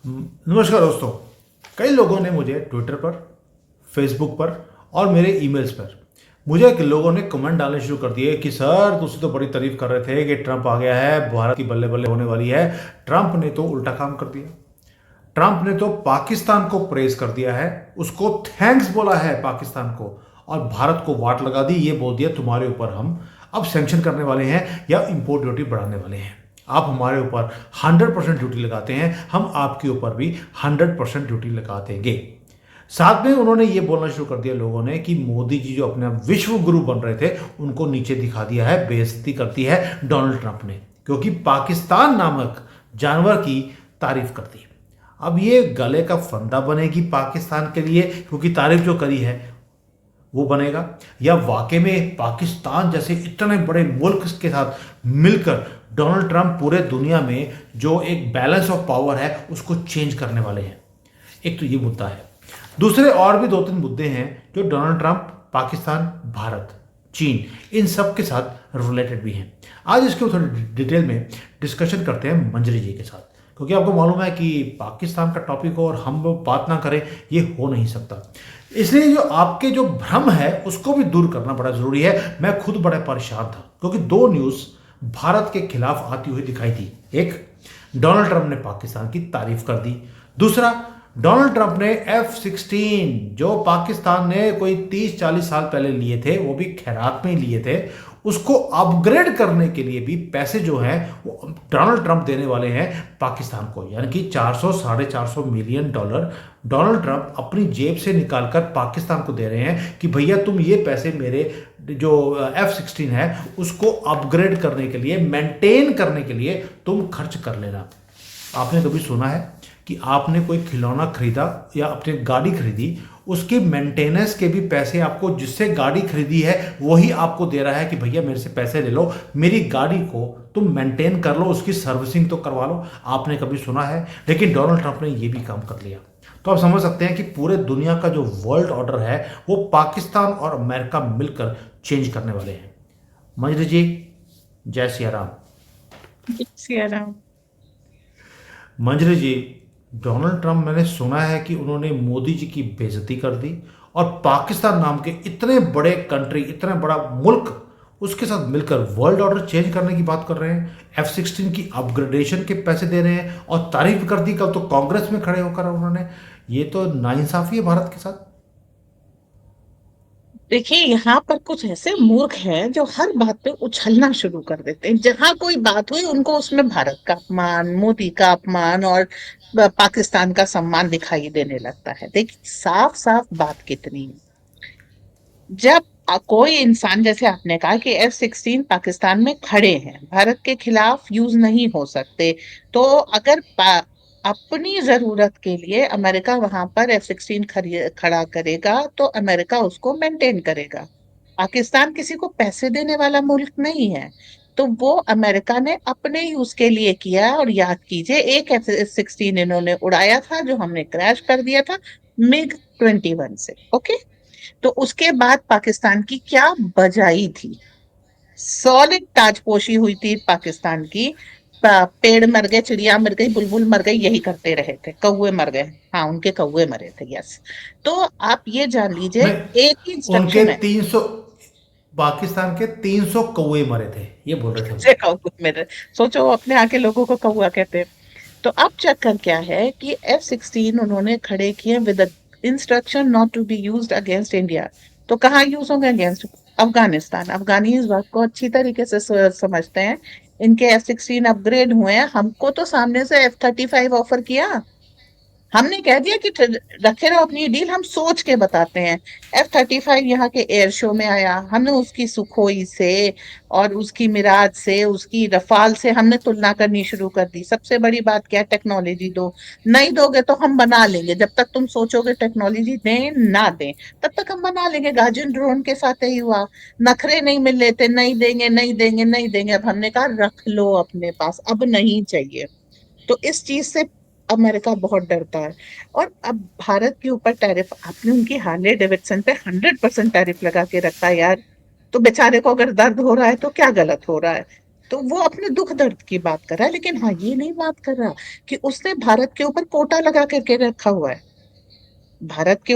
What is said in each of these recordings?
नमस्कार दोस्तों। कई लोगों ने मुझे ट्विटर पर, फेसबुक पर और मेरे ईमेल्स पर मुझे लोगों ने कमेंट डालने शुरू कर दिए कि सर तुम तो बड़ी तारीफ कर रहे थे कि ट्रंप आ गया है, भारत की बल्ले बल्ले होने वाली है। ट्रंप ने तो उल्टा काम कर दिया। ट्रंप ने तो पाकिस्तान को प्रेज कर दिया है, उसको थैंक्स बोला है पाकिस्तान को, और भारत को वाट लगा दी। ये बोल दिया तुम्हारे ऊपर हम अब सैंक्शन करने वाले हैं या इंपोर्ट ड्यूटी बढ़ाने वाले हैं। आप हमारे ऊपर 100% ड्यूटी लगाते हैं, हम आपके ऊपर भी 100% ड्यूटी लगा देंगे। साथ में उन्होंने ये बोलना शुरू कर दिया लोगों ने कि मोदी जी जो अपने विश्व गुरु बन रहे थे उनको नीचे दिखा दिया है, बेइज्जती करती है डोनाल्ड ट्रंप ने, क्योंकि पाकिस्तान नामक जानवर की तारीफ कर दी। अब ये गले का फंदा बनेगी पाकिस्तान के लिए, क्योंकि तारीफ जो करी है वो बनेगा, या वाकई में पाकिस्तान जैसे इतने बड़े मुल्क के साथ मिलकर डोनाल्ड ट्रंप पूरे दुनिया में जो एक बैलेंस ऑफ पावर है उसको चेंज करने वाले हैं। एक तो ये मुद्दा है। दूसरे और भी दो तीन मुद्दे हैं जो डोनाल्ड ट्रंप, पाकिस्तान, भारत, चीन, इन सब के साथ रिलेटेड भी हैं। आज इसके थोड़ी डिटेल में डिस्कशन करते हैं मंजरी जी के साथ, क्योंकि आपको मालूम है कि पाकिस्तान का टॉपिक हो और हम बात ना करें ये हो नहीं सकता। इसलिए जो आपके जो भ्रम है उसको भी दूर करना बड़ा जरूरी है। मैं खुद बड़ा परेशान था क्योंकि दो न्यूज़ भारत के खिलाफ आती हुई दिखाई दी। एक, डोनाल्ड ट्रंप ने पाकिस्तान की तारीफ कर दी। दूसरा, डोनाल्ड ट्रंप ने F-16 जो पाकिस्तान ने कोई 30-40 साल पहले लिए थे, वो भी खैरात में ही लिए थे, उसको अपग्रेड करने के लिए भी पैसे जो हैं वो डोनाल्ड ट्रंप देने वाले हैं पाकिस्तान को। यानी कि 400-450 मिलियन डॉलर डोनाल्ड ट्रंप अपनी जेब से निकालकर पाकिस्तान को दे रहे हैं कि भैया तुम ये पैसे मेरे जो F-16 है उसको अपग्रेड करने के लिए, मेंटेन करने के लिए तुम खर्च कर लेना। आपने कभी सुना है कि आपने कोई खिलौना खरीदा या अपनी गाड़ी खरीदी, उसकी मेंटेनेंस के भी पैसे आपको जिससे गाड़ी खरीदी है वही आपको दे रहा है कि भैया मेरे से पैसे ले लो, मेरी गाड़ी को तुम मेंटेन कर लो, उसकी सर्विसिंग तो करवा लो। आपने कभी सुना है? लेकिन डोनाल्ड ट्रंप ने ये भी काम कर लिया। तो आप समझ सकते हैं कि पूरे दुनिया का जो वर्ल्ड ऑर्डर है वो पाकिस्तान और अमेरिका मिलकर चेंज करने वाले हैं। मंजरी जी, जय सिया राम। सिया राम। मंजरी जी, डोनाल्ड ट्रंप, मैंने सुना है कि उन्होंने मोदी जी की बेइज्जती कर दी और पाकिस्तान नाम के इतने बड़े कंट्री, इतना बड़ा मुल्क, उसके साथ मिलकर वर्ल्ड ऑर्डर चेंज करने की बात कर रहे हैं। F-16 की अपग्रेडेशन के पैसे दे रहे हैं और तारीफ कर दी कल तो कांग्रेस में खड़े होकर उन्होंने। ये तो नाइंसाफी है भारत के साथ। देखिए, यहाँ पर कुछ ऐसे मूर्ख हैं जो हर बात पे उछलना शुरू कर देते हैं। जहां कोई बात हुई उनको उसमें भारत का अपमान, मोदी का अपमान और पाकिस्तान का सम्मान दिखाई देने लगता है। देखिए, साफ साफ बात कितनी है। जब कोई इंसान, जैसे आपने कहा कि F-16 पाकिस्तान में खड़े हैं, भारत के खिलाफ यूज नहीं हो सकते, तो अगर अपनी जरूरत के लिए अमेरिका वहां पर F-16 खड़ा करेगा तो अमेरिका उसको मेंटेन करेगा। पाकिस्तान किसी को पैसे देने वाला मुल्क नहीं है, तो वो अमेरिका ने अपने यूज के लिए किया है। और याद कीजिए, एक F-16 इन्होंने उड़ाया था जो हमने क्रैश कर दिया था, MiG-21 से। ओके, तो उसके बाद पाकिस्तान की क्या बजाई थी। सॉलिड ताजपोशी हुई थी पाकिस्तान की। पेड़ मर गए, चिड़िया मर गई, बुलबुल मर गई, यही करते रहे थे। कौवे मर गए, हाँ उनके कौवे मरे थे, यस। तो आप ये जान लीजिए, नहीं, एक ही उनके इंस्ट्रक्शन है। 300, पाकिस्तान के 300 कौवे मरे थे, ये बोल रहे थे वो। से कौवे मेरे, सोचो अपने आके लोगों को कौआ कहते हैं। तो अब चक्कर क्या है कि F-16 उन्होंने खड़े किए with instruction not to be used against India. तो कहाँ यूज होंगे? अगेंस्ट अफगानिस्तान। अफगानी इस बात को अच्छी तरीके से समझते हैं। इनके F-16 अपग्रेड हुए हैं, हमको तो सामने से F-35 ऑफर किया। हमने कह दिया कि रखे रहो अपनी डील, हम सोच के बताते हैं। F-35 यहाँ के एयर शो में आया, हमने उसकी सुखोई से और उसकी मिराज से, उसकी रफाल से हमने तुलना करनी शुरू कर दी। सबसे बड़ी बात क्या है? टेक्नोलॉजी दो। नहीं दोगे तो हम बना लेंगे। जब तक तुम सोचोगे टेक्नोलॉजी दें ना दें, तब तक हम बना लेंगे। गार्जियन ड्रोन के साथ यही हुआ। नखरे नहीं मिल लेते, नहीं देंगे नहीं देंगे नहीं देंगे। अब हमने कहा रख लो अपने पास, अब नहीं चाहिए। तो इस चीज से अमेरिका बहुत डरता है। और अब भारत के ऊपर टैरिफ, आपने उनकी हार्ले डेविडसन पे 100% टैरिफ लगा के रखा है यार। तो बेचारे को अगर दर्द हो रहा है तो क्या गलत हो रहा है? तो वो अपने दुख दर्द की बात कर रहा है, लेकिन हाँ ये नहीं बात कर रहा कि उसने भारत के ऊपर कोटा लगा करके रखा हुआ है। भारत के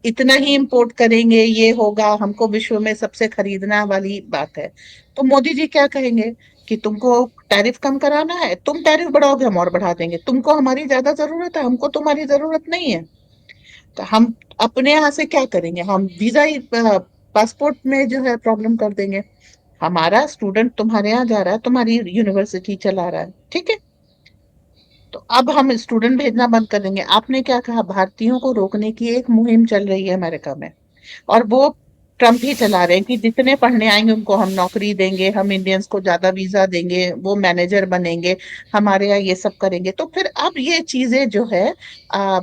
इतना ही इंपोर्ट करेंगे, ये होगा, हमको विश्व में सबसे खरीदना वाली बात है। तो मोदी जी क्या कहेंगे कि तुमको टैरिफ कम कराना है, तुम टैरिफ बढ़ाओगे हम और बढ़ा देंगे, तुमको हमारी ज्यादा जरूरत है, हमको तुम्हारी जरूरत नहीं है। तो हम अपने यहाँ से क्या करेंगे, हम वीजा ही पासपोर्ट में जो है प्रॉब्लम कर देंगे। हमारा स्टूडेंट तुम्हारे यहाँ जा रहा है, तुम्हारी यूनिवर्सिटी चला रहा है, ठीक है, तो अब हम स्टूडेंट भेजना बंद कर देंगे। आपने क्या कहा, भारतीयों को रोकने की एक मुहिम चल रही है अमेरिका में, और वो ट्रम्प ही चला रहे हैं कि जितने पढ़ने आएंगे उनको हम नौकरी देंगे, हम इंडियंस को ज्यादा वीजा देंगे, वो मैनेजर बनेंगे, हमारे यहाँ ये सब करेंगे। तो फिर अब ये चीजें जो है आ,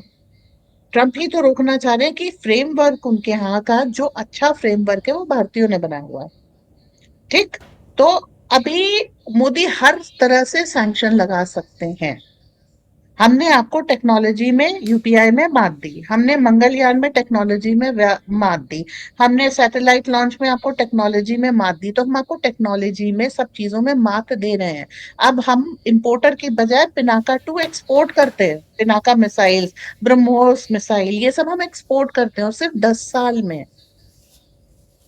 ट्रम्प ही तो रोकना चाह रहे हैं कि फ्रेमवर्क उनके यहाँ का जो अच्छा फ्रेमवर्क है वो भारतीयों ने बनाया हुआ है। ठीक, तो अभी मोदी हर तरह से सैंक्शन लगा सकते हैं। हमने आपको टेक्नोलॉजी में यूपीआई में मात दी, हमने मंगलयान में टेक्नोलॉजी में मात दी, हमने सैटेलाइट लॉन्च में आपको टेक्नोलॉजी में मात दी, तो हम आपको टेक्नोलॉजी में सब चीजों में मात दे रहे हैं। अब हम इंपोर्टर की बजाय पिनाका टू एक्सपोर्ट करते हैं, पिनाका मिसाइल्स, ब्रह्मोस मिसाइल, ये सब हम एक्सपोर्ट करते हैं, और सिर्फ 10 साल में।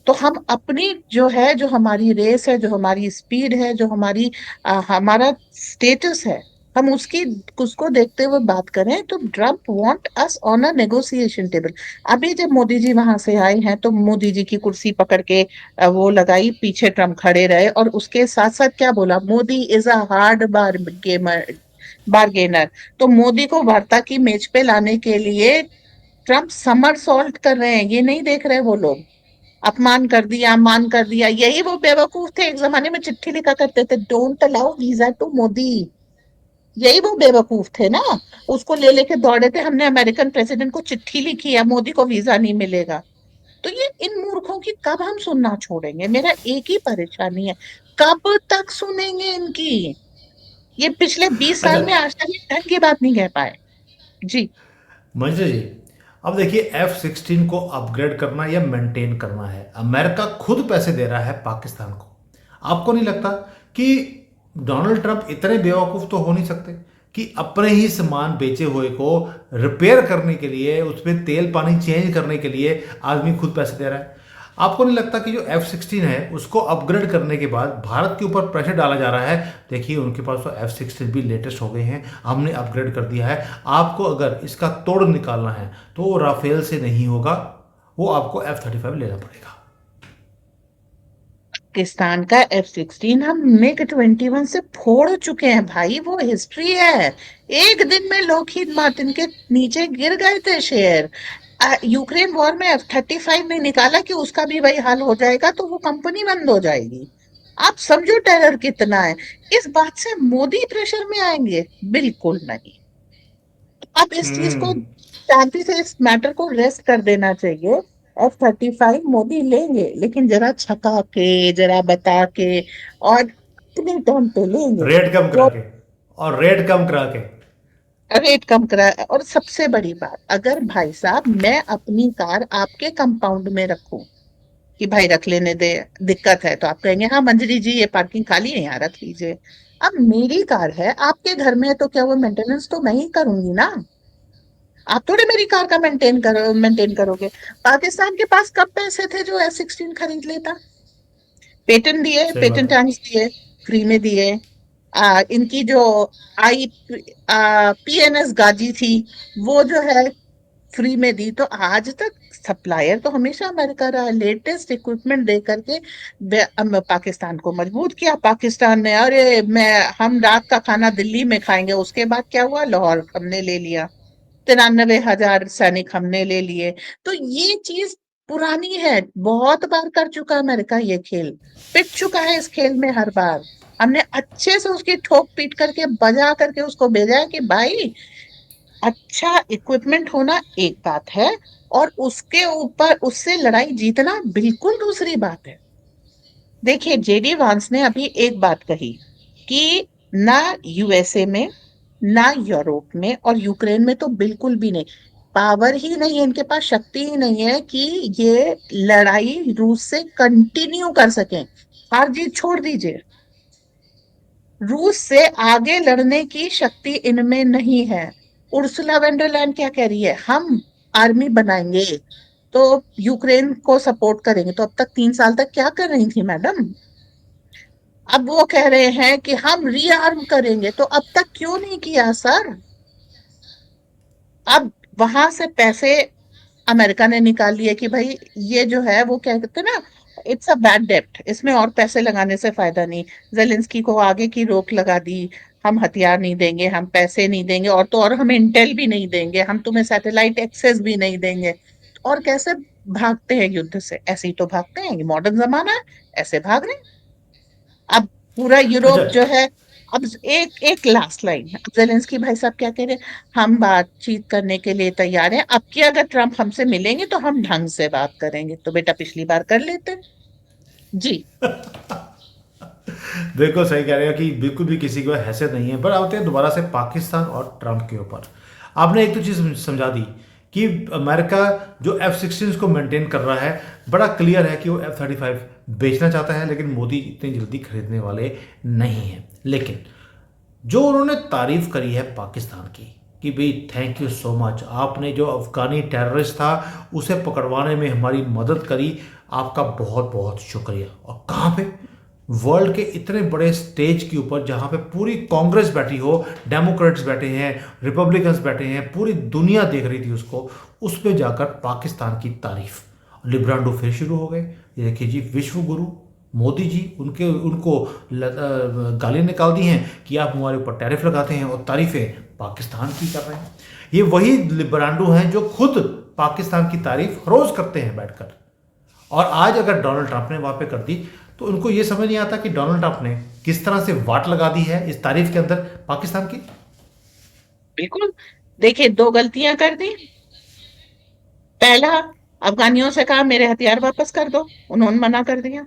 तो हम अपनी जो है, जो हमारी रेस है, जो हमारी स्पीड है, जो हमारा स्टेटस है, हम उसकी उसको देखते हुए बात करें, तो Trump want us on a negotiation table. अभी जब मोदी जी वहां से आए हैं तो मोदी जी की कुर्सी पकड़ के वो लगाई, पीछे ट्रम्प खड़े रहे, और उसके साथ साथ क्या बोला, Modi is a hard bargainer. तो मोदी को वार्ता की मेज पे लाने के लिए ट्रम्प समर सॉल्ट कर रहे हैं, ये नहीं देख रहे वो लोग। अपमान कर दिया, मान कर दिया, यही वो बेवकूफ थे एक जमाने में चिट्ठी लिखा करते थे, don't allow visa to Modi. यही वो बेवकूफ थे ना, उसको ले लेके दौड़े थे, हमने अमेरिकन प्रेसिडेंट को चिट्ठी लिखी है, मोदी को वीजा नहीं मिलेगा। तो ये इन मूर्खों की कब हम सुनना छोड़ेंगे, मेरा एक ही परेशानी है, कब तक सुनेंगे इनकी। ये पिछले 20 साल अच्छा में आज तक ये ढंग की बात नहीं कह पाए। जी। मंजू जी, अब देखिए F-16 को अपग्रेड करना या मेंटेन करना है, अमेरिका खुद पैसे दे रहा है पाकिस्तान को। आपको नहीं लगता कि डोनाल्ड ट्रंप इतने बेवकूफ़ तो हो नहीं सकते कि अपने ही सामान बेचे हुए को रिपेयर करने के लिए, उसमें तेल पानी चेंज करने के लिए आदमी खुद पैसे दे रहा है। आपको नहीं लगता कि जो F-16 है उसको अपग्रेड करने के बाद भारत के ऊपर प्रेशर डाला जा रहा है? देखिए उनके पास तो F-16 भी लेटेस्ट हो गए हैं, हमने अपग्रेड कर दिया है। आपको अगर इसका तोड़ निकालना है तो वो राफेल से नहीं होगा, वो आपको F-35 लेना पड़ेगा। पाकिस्तान का F-16 हम MiG-21 से फोड़ चुके हैं भाई, वो हिस्ट्री है। एक दिन में लॉकहीड मार्टिन के नीचे गिर गए थे शेयर। यूक्रेन वॉर में F-35 नहीं निकाला कि उसका भी वही हाल हो जाएगा, तो वो कंपनी बंद हो जाएगी। आप समझो टेरर कितना है। इस बात से मोदी प्रेशर में आएंगे? बिल्कुल नहीं। अब इस चीज को हम्म। शांति से, इस मैटर को रेस्ट कर देना चाहिए। F-35 मोदी लेंगे, लेकिन जरा छका के, जरा बता के, और अपने टाइम पे लेंगे। रेट कम करा जो के, और रेट कम करा के। रेट कम करा, और सबसे बड़ी बात, अगर भाई साहब मैं अपनी कार आपके कंपाउंड में रखूं कि भाई रख लेने दे, दिक्कत है, तो आप कहेंगे हाँ मंजरी जी ये पार्किंग खाली है, यहाँ रख लीजिए। अब मेरी कार है आपके घर में है, तो क्या वो मेंटेनेंस तो मैं ही करूंगी ना, आप थोड़े मेरी कार का मेंटेन करोगे। पाकिस्तान के पास कब पैसे थे जो F-16 खरीद लेता? पेटेंट दिए, सही बात पेटेंट है। टैक्स दिए, फ्री में दिए। इनकी जो आई पीएनएस गाजी थी, वो जो है फ्री में दी। तो आज तक सप्लायर तो हमेशा अमेरिका रहा, लेटेस्ट इक्विपमेंट दे करके पाकिस्तान को मजबूत किया। पाकिस्तान ने, अरे मैं हम रात का खाना दिल्ली में खाएंगे, उसके बाद क्या हुआ, लाहौर हमने ले लिया, 93,000 सैनिक हमने ले लिए। तो ये चीज पुरानी है, बहुत बार कर चुका अमेरिका ये खेल, पिट चुका है इस खेल में हर बार। हमने अच्छे से उसकी ठोक पीट करके, बजा करके उसको भेजा है कि भाई अच्छा इक्विपमेंट होना एक बात है, और उसके ऊपर उससे लड़ाई जीतना बिल्कुल दूसरी बात है। देखिए जेडी वांस ने अभी एक बात कही कि ना यूएसए में, ना यूरोप में, और यूक्रेन में तो बिल्कुल भी नहीं, पावर ही नहीं है इनके पास, शक्ति ही नहीं है कि ये लड़ाई रूस से कंटिन्यू कर सकें। हार जीत छोड़ दीजिए, रूस से आगे लड़ने की शक्ति इनमें नहीं है। उर्सुला वेंडरलैंड क्या कह रही है, हम आर्मी बनाएंगे तो यूक्रेन को सपोर्ट करेंगे। तो अब तक 3 साल तक क्या कर रही थी मैडम? अब वो कह रहे हैं कि हम रीआर्म करेंगे, तो अब तक क्यों नहीं किया सर? अब वहां से पैसे अमेरिका ने निकाल लिए कि भाई ये जो है वो क्या कहते हैं ना, इट्स अ बैड डेप्ट, इसमें और पैसे लगाने से फायदा नहीं। जेलेंस्की को आगे की रोक लगा दी, हम हथियार नहीं देंगे, हम पैसे नहीं देंगे, और तो और हम इंटेल भी नहीं देंगे, हम तुम्हें सैटेलाइट एक्सेस भी नहीं देंगे। और कैसे भागते हैं युद्ध से? ऐसे ही तो भागते हैं, ये मॉडर्न जमाना है, ऐसे भाग रहे हैं। अब पूरा अच्छा। यूरोप जो है, अब एक एक लास्ट लाइन, अब जेलेंस्की भाई साहब क्या कह रहे हैं, हम बातचीत करने के लिए तैयार हैं, अब की अगर ट्रम्प हमसे मिलेंगे तो हम ढंग से बात करेंगे। तो बेटा पिछली बार कर लेते जी। बिल्कुल सही कह रहे हो कि बिल्कुल भी किसी को हैसियत नहीं है। पर आते हैं दोबारा से पाकिस्तान और ट्रंप के ऊपर। आपने एक तो चीज़ समझा दी कि अमेरिका जो F-16 को मेंटेन कर रहा है, बड़ा क्लियर है कि वो F-35 बेचना चाहता है, लेकिन मोदी इतनी जल्दी खरीदने वाले नहीं हैं। लेकिन जो उन्होंने तारीफ करी है पाकिस्तान की कि भाई थैंक यू सो मच, आपने जो अफगानी टेररिस्ट था उसे पकड़वाने में हमारी मदद करी, आपका बहुत बहुत शुक्रिया। और कहाँ पे? वर्ल्ड के इतने बड़े स्टेज के ऊपर जहाँ पे पूरी कांग्रेस बैठी हो, डेमोक्रेट्स बैठे हैं, रिपब्लिकन्स बैठे हैं, पूरी दुनिया देख रही थी उसको, उस पे जाकर पाकिस्तान की तारीफ। लिब्रांडो फिर शुरू हो गए। ये देखिए जी, विश्व गुरु मोदी जी, उनको गाली निकाल दी हैं कि आप हमारे ऊपर टैरिफ लगाते हैं, और तारीफें पाकिस्तान की कर रहे हैं। ये वही लिब्रांडो हैं जो खुद पाकिस्तान की तारीफ रोज करते हैं बैठकर। और आज अगर डोनाल्ड ट्रंप ने वहां पे कर दी, तो उनको ये समझ नहीं आता कि डोनाल्ड ट्रंप ने किस तरह से वाट लगा दी है इस तारीफ के अंदर पाकिस्तान की। बिल्कुल। देखिए, दो गलतियां कर दी। पहला, अफगानियों से कहा मेरे हथियार वापस कर दो, उन्होंने मना कर दिया।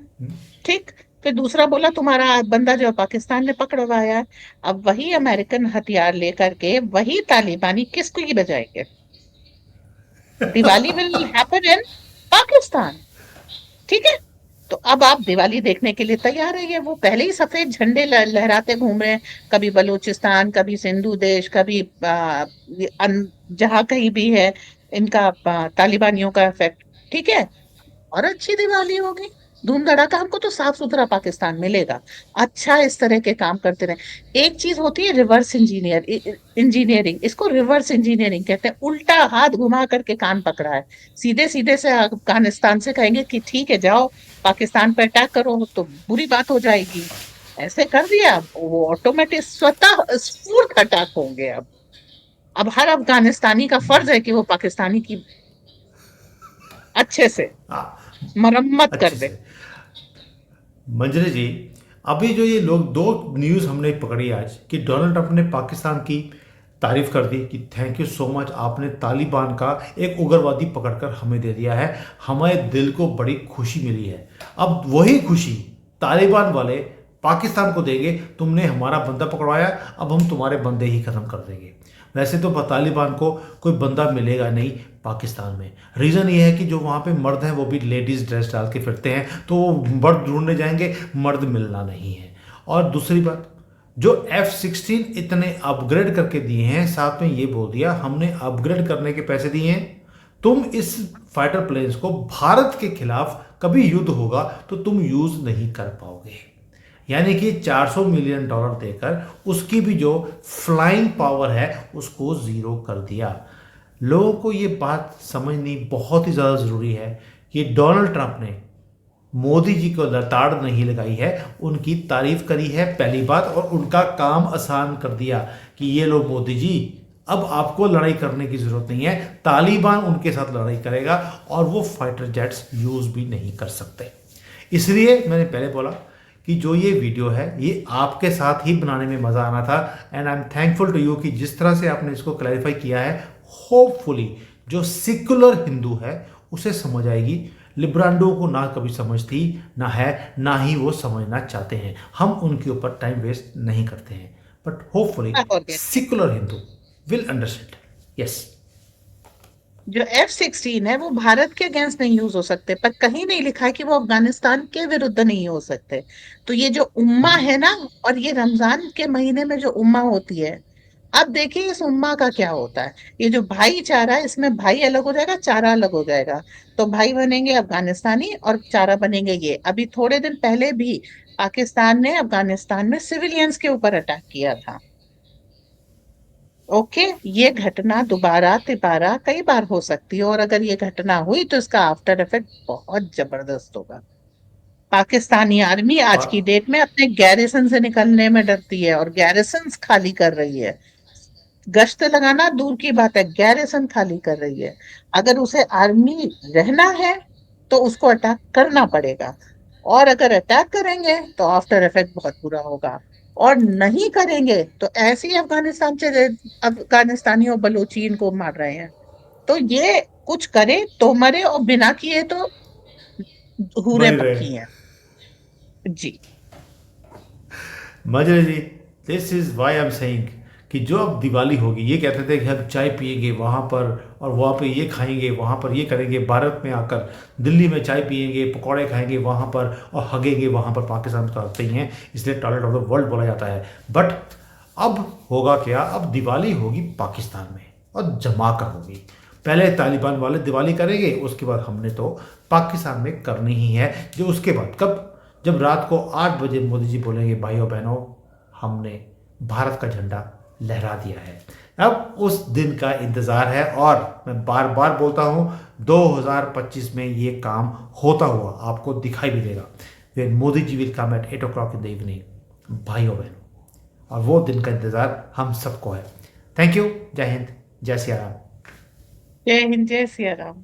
ठीक। फिर दूसरा बोला तुम्हारा बंदा जो पाकिस्तान ने पकड़वाया है। अब वही अमेरिकन हथियार लेकर के वही तालिबानी किसको ही बजाएंगे? Diwali will happen in Pakistan. ठीक है। तो अब आप दिवाली देखने के लिए तैयार है? ये वो पहले ही सफेद झंडे लहराते घूम रहे हैं, कभी बलूचिस्तान, कभी सिंधु देश, कभी जहां कहीं भी है इनका तालिबानियों का इफेक्ट। ठीक है। और अच्छी दिवाली होगी, धूम धड़ाका, हमको तो साफ सुथरा पाकिस्तान मिलेगा। अच्छा, इस तरह के काम करते रहे। एक चीज होती है रिवर्स इंजीनियरिंग, इसको रिवर्स इंजीनियरिंग कहते हैं। उल्टा हाथ घुमा करके कान पकड़ा है। सीधे सीधे से अफगानिस्तान से कहेंगे कि ठीक है जाओ पाकिस्तान पर अटैक करो तो बुरी बात हो जाएगी। ऐसे कर दिया, वो ऑटोमेटिक स्वतः स्फूर्त अटैक होंगे। अब हर अफगानिस्तानी का फर्ज है कि वो पाकिस्तानी की अच्छे से हाँ, मरम्मत कर अच्छे दे। से। मंजरी जी, अभी जो ये लोग दो न्यूज़ हमने पकड़ी आज कि डोनाल्ड ट्रंप ने पाकिस्तान की तारीफ कर दी कि थैंक यू सो मच, आपने तालिबान का एक उग्रवादी पकड़कर हमें दे दिया है, हमारे दिल को बड़ी खुशी मिली है। अब वही खुशी तालिबान वाले पाकिस्तान को देंगे, तुमने हमारा बंदा पकड़वाया, अब हम तुम्हारे बंदे ही ख़त्म कर देंगे। वैसे तो तालिबान को कोई बंदा मिलेगा नहीं पाकिस्तान में। रीज़न ये है कि जो वहाँ पे मर्द हैं वो भी लेडीज़ ड्रेस डाल के फिरते हैं, तो वो मर्द ढूंढने जाएंगे, मर्द मिलना नहीं है। और दूसरी बात, जो F-16 इतने अपग्रेड करके दिए हैं, साथ में ये बोल दिया हमने अपग्रेड करने के पैसे दिए हैं, तुम इस फाइटर प्लेन्स को भारत के खिलाफ कभी युद्ध होगा तो तुम यूज़ नहीं कर पाओगे। यानी कि $400 मिलियन देकर उसकी भी जो फ्लाइंग पावर है उसको ज़ीरो कर दिया। लोगों को ये बात समझनी बहुत ही ज़्यादा ज़रूरी है कि डोनाल्ड ट्रंप ने मोदी जी को लताड़ नहीं लगाई है, उनकी तारीफ करी है पहली बात, और उनका काम आसान कर दिया कि ये लो मोदी जी, अब आपको लड़ाई करने की ज़रूरत नहीं है, तालिबान उनके साथ लड़ाई करेगा और वो फाइटर जेट्स यूज़ भी नहीं कर सकते। इसलिए मैंने पहले बोला कि जो ये वीडियो है ये आपके साथ ही बनाने में मज़ा आना था, and I am thankful to you कि जिस तरह से आपने इसको क्लैरिफाई किया है, होपफुली जो सिकुलर हिंदू है उसे समझ आएगी। लिब्रांडो को ना कभी समझती ना है, ना ही वो समझना चाहते हैं। हम उनके ऊपर टाइम वेस्ट नहीं करते हैं, बट होपफुली और क्या। Secular Hindu will understand. Yes. जो F-16 है वो भारत के अगेंस्ट नहीं यूज हो सकते, पर कहीं नहीं लिखा है कि वो अफगानिस्तान के विरुद्ध नहीं हो सकते। तो ये जो उम्मा है ना, और ये रमजान के महीने में जो उम्मा होती है, अब देखिए इस उम्मा का क्या होता है। ये जो भाईचारा है, इसमें भाई अलग हो जाएगा, चारा अलग हो जाएगा। तो भाई बनेंगे अफगानिस्तानी और चारा बनेंगे ये। अभी थोड़े दिन पहले भी पाकिस्तान ने अफगानिस्तान में सिविलियंस के ऊपर अटैक किया था। ओके, ये घटना दोबारा तिबारा कई बार हो सकती है, और अगर ये घटना हुई तो इसका आफ्टर इफेक्ट बहुत जबरदस्त होगा। पाकिस्तानी आर्मी आज की पा- डेट में अपने गैरिसन से निकलने में डरती है, और गैरिसन खाली कर रही है। गश्त लगाना दूर की बात है, गैरिसन खाली कर रही है। अगर उसे आर्मी रहना है तो उसको अटैक करना पड़ेगा, और अगर अटैक करेंगे तो आफ्टर इफेक्ट बहुत बुरा होगा। और नहीं करेंगे तो ऐसे ही अफगानिस्तान चले, अफगानिस्तानी और बलूचिन को मार रहे हैं। तो ये कुछ करे तो मरे, और बिना किए तो हूरें मर रहे। पक्की हैं। जी। मजरे जी, this is why I am saying कि जो अब दिवाली होगी, ये कहते थे कि हम चाय पियेंगे वहाँ पर और वहाँ पे ये खाएंगे, वहाँ पर ये करेंगे, भारत में आकर दिल्ली में चाय पियेंगे, पकौड़े खाएंगे वहाँ पर और हगेंगे वहाँ पर। पाकिस्तान में तो आते ही हैं, इसलिए टॉयलेट ऑफ द वर्ल्ड बोला जाता है। बट अब होगा क्या, अब दिवाली होगी पाकिस्तान में और जमाकर होगी। पहले तालिबान वाले दिवाली करेंगे, उसके बाद हमने तो पाकिस्तान में करनी ही है। जो उसके बाद कब, जब रात को 8 बजे मोदी जी बोलेंगे भाइयों बहनों हमने भारत का झंडा लहरा दिया है। अब उस दिन का इंतज़ार है, और मैं बार बार बोलता हूँ 2025 में ये काम होता हुआ आपको दिखाई भी देगा। वे Modi ji will come at 8 o'clock in the evening भाइयों बहनों, और वो दिन का इंतज़ार हम सबको है। Thank you. जय हिंद, जय सिया राम। जय हिंद, जय सिया राम।